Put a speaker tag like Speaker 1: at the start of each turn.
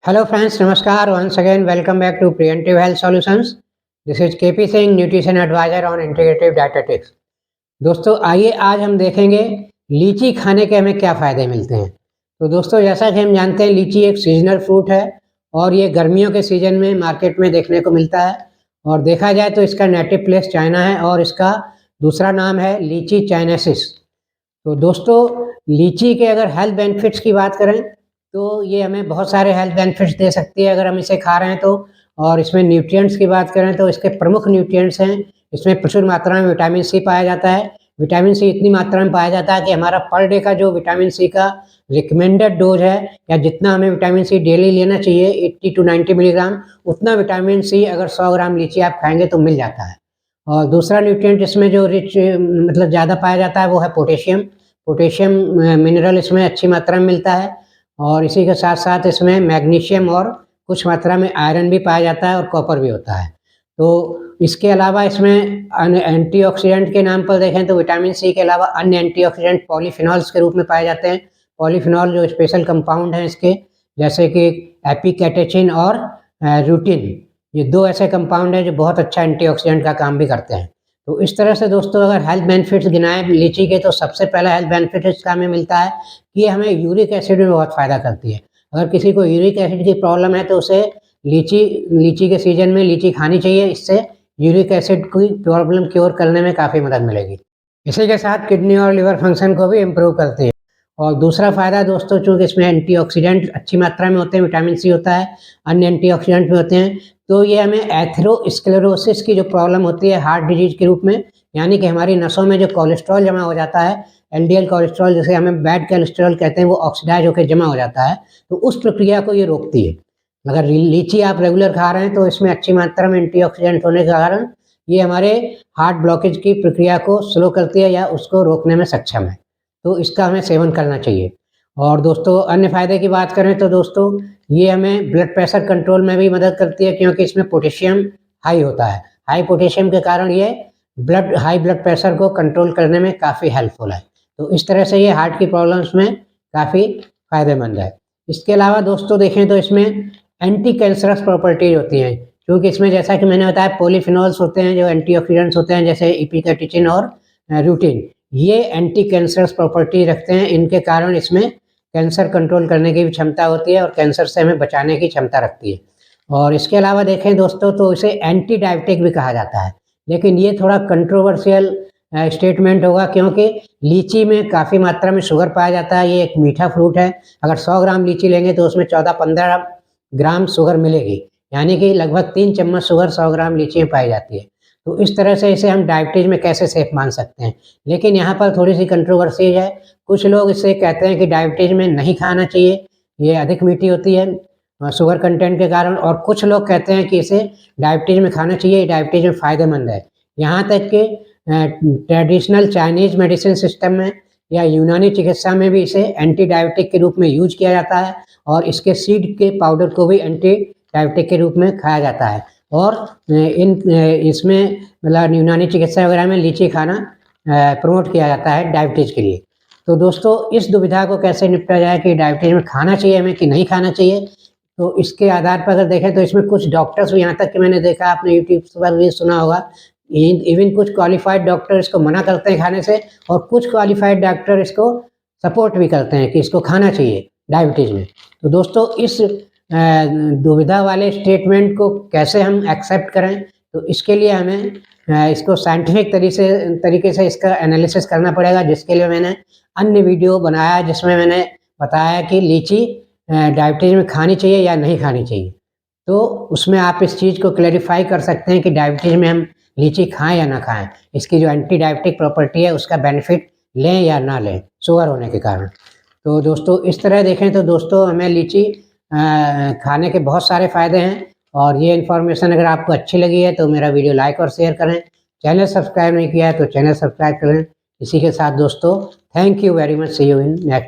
Speaker 1: Hello friends, Namaskar. Once again, welcome back to Preventive Health Solutions. This is KP Singh, Nutrition Advisor on Integrative Dietetics. दोस्तों आइए आज हम देखेंगे लीची खाने के हमें क्या फ़ायदे मिलते हैं। तो दोस्तों जैसा कि हम जानते हैं लीची एक सीजनल फ्रूट है और ये गर्मियों के सीजन में मार्केट में देखने को मिलता है और देखा जाए तो इसका नेटिव प्लेस चाइना है और इसका दूसरा नाम है लीची चाइनेसिस। तो दोस्तों लीची के अगर हेल्थ बेनिफिट्स की बात करें तो ये हमें बहुत सारे हेल्थ बेनिफिट्स दे सकती है अगर हम इसे खा रहे हैं तो। और इसमें न्यूट्रिएंट्स की बात करें तो इसके प्रमुख न्यूट्रिएंट्स हैं, इसमें प्रचुर मात्रा में विटामिन सी पाया जाता है। विटामिन सी इतनी मात्रा में पाया जाता है कि हमारा पर डे का जो विटामिन सी का रिकमेंडेड डोज है या जितना हमें विटामिन सी डेली लेना चाहिए 80 to 90 मिलीग्राम, उतना विटामिन सी अगर 100 ग्राम लीची आप खाएंगे तो मिल जाता है। और दूसरा न्यूट्रिएंट इसमें जो रिच मतलब ज़्यादा पाया जाता है वो है पोटेशियम। पोटेशियम मिनरल इसमें अच्छी मात्रा में मिलता है और इसी के साथ साथ इसमें मैग्नीशियम और कुछ मात्रा में आयरन भी पाया जाता है और कॉपर भी होता है। तो इसके अलावा इसमें एंटीऑक्सीडेंट के नाम पर देखें तो विटामिन सी के अलावा अन्य एंटीऑक्सीडेंट पॉलीफिनॉल्स के रूप में पाए जाते हैं। पॉलीफिनॉल जो स्पेशल कंपाउंड हैं इसके, जैसे कि एपिकैटेचिन और रूटिन, ये दो ऐसे कंपाउंड हैं जो बहुत अच्छा एंटीऑक्सीडेंट का काम भी करते हैं। तो इस तरह से दोस्तों अगर हेल्थ बेनिफिट्स गिनाएं लीची के तो सबसे पहला हेल्थ बेनिफिट इसका हमें मिलता है कि ये हमें यूरिक एसिड में बहुत फ़ायदा करती है। अगर किसी को यूरिक एसिड की प्रॉब्लम है तो उसे लीची के सीजन में लीची खानी चाहिए, इससे यूरिक एसिड की प्रॉब्लम क्योर करने में काफ़ी मदद मिलेगी। इसी के साथ किडनी और लिवर फंक्शन को भी इम्प्रूव करती है। और दूसरा फ़ायदा दोस्तों, चूँकि इसमें एंटीऑक्सीडेंट अच्छी मात्रा में होते हैं, विटामिन सी होता है, अन्य एंटीऑक्सीडेंट भी होते हैं, तो ये हमें एथेरोस्क्लेरोसिस की जो प्रॉब्लम होती है हार्ट डिजीज के रूप में, यानी कि हमारी नसों में जो कोलेस्ट्रॉल जमा हो जाता है, एलडीएल कोलेस्ट्रॉल जिसे हमें बैड कोलेस्ट्रॉल कहते हैं, वो ऑक्सीडाइज होकर जमा हो जाता है, तो उस प्रक्रिया को ये रोकती है। अगर लीची आप रेगुलर खा रहे हैं तो इसमें अच्छी मात्रा में एंटीऑक्सीडेंट होने के कारण ये हमारे हार्ट ब्लॉकेज की प्रक्रिया को स्लो करती है या उसको रोकने में सक्षम है, तो इसका हमें सेवन करना चाहिए। और दोस्तों अन्य फ़ायदे की बात करें तो दोस्तों ये हमें ब्लड प्रेशर कंट्रोल में भी मदद करती है, क्योंकि इसमें पोटेशियम हाई होता है। हाई पोटेशियम के कारण ये हाई ब्लड प्रेशर को कंट्रोल करने में काफ़ी हेल्पफुल है। तो इस तरह से ये हार्ट की प्रॉब्लम्स में काफ़ी फ़ायदेमंद है। इसके अलावा दोस्तों देखें तो इसमें एंटी कैंसरस प्रॉपर्टीज होती हैं, क्योंकि इसमें जैसा कि मैंने बताया पॉलीफिनॉल्स होते हैं जो एंटीऑक्सीडेंट्स होते हैं, जैसे एपिकैटेचिन और रूटिन, ये एंटी कैंसरस प्रॉपर्टी रखते हैं। इनके कारण इसमें कैंसर कंट्रोल करने की भी क्षमता होती है और कैंसर से हमें बचाने की क्षमता रखती है। और इसके अलावा देखें दोस्तों तो इसे एंटी डायबिटिक भी कहा जाता है, लेकिन ये थोड़ा कंट्रोवर्शियल स्टेटमेंट होगा, क्योंकि लीची में काफ़ी मात्रा में शुगर पाया जाता है। ये एक मीठा फ्रूट है, अगर 100 ग्राम लीची लेंगे तो उसमें 14-15 ग्राम शुगर मिलेगी, यानी कि लगभग 3 चम्मच शुगर 100 ग्राम लीची में पाई जाती है। तो इस तरह से इसे हम डायबिटीज़ में कैसे सेफ मान सकते हैं, लेकिन यहाँ पर थोड़ी सी कंट्रोवर्सी है। कुछ लोग इसे कहते हैं कि डायबिटीज़ में नहीं खाना चाहिए, ये अधिक मीठी होती है शुगर कंटेंट के कारण, और कुछ लोग कहते हैं कि इसे डायबिटीज़ में खाना चाहिए, ये डायबिटीज़ में फ़ायदेमंद है। यहाँ तक कि ट्रेडिशनल चाइनीज़ मेडिसिन सिस्टम में या यूनानी चिकित्सा में भी इसे एंटी डायबिटिक के रूप में यूज किया जाता है और इसके सीड के पाउडर को भी एंटी डायबिटिक के रूप में खाया जाता है। और इसमें मतलब यूनानी चिकित्सा वगैरह में लीची खाना प्रमोट किया जाता है डायबिटीज़ के लिए। तो दोस्तों इस दुविधा को कैसे निपटा जाए कि डायबिटीज़ में खाना चाहिए हमें कि नहीं खाना चाहिए, तो इसके आधार पर अगर देखें तो इसमें कुछ डॉक्टर्स, यहाँ तक कि मैंने देखा, आपने यूट्यूब पर भी सुना होगा, इवन कुछ क्वालिफाइड डॉक्टर इसको मना करते हैं खाने से और कुछ क्वालिफाइड डॉक्टर इसको सपोर्ट भी करते हैं कि इसको खाना चाहिए डायबिटीज़ में। तो दोस्तों इस दुविधा वाले स्टेटमेंट को कैसे हम एक्सेप्ट करें, तो इसके लिए हमें इसको साइंटिफिक तरीके से इसका एनालिसिस करना पड़ेगा, जिसके लिए मैंने अन्य वीडियो बनाया जिसमें मैंने बताया कि लीची डायबिटीज़ में खानी चाहिए या नहीं खानी चाहिए। तो उसमें आप इस चीज़ को क्लैरिफाई कर सकते हैं कि डायबिटीज़ में हम लीची खाएं या ना खाएं, इसकी जो एंटी डायबिटिक प्रॉपर्टी है उसका बेनिफिट लें या ना लें शुगर होने के कारण। तो दोस्तों इस तरह देखें तो दोस्तों हमें लीची खाने के बहुत सारे फ़ायदे हैं, और ये इन्फॉर्मेशन अगर आपको अच्छी लगी है तो मेरा वीडियो लाइक और शेयर करें। चैनल सब्सक्राइब नहीं किया है तो चैनल सब्सक्राइब करें। इसी के साथ दोस्तों thank you very much, see you in next.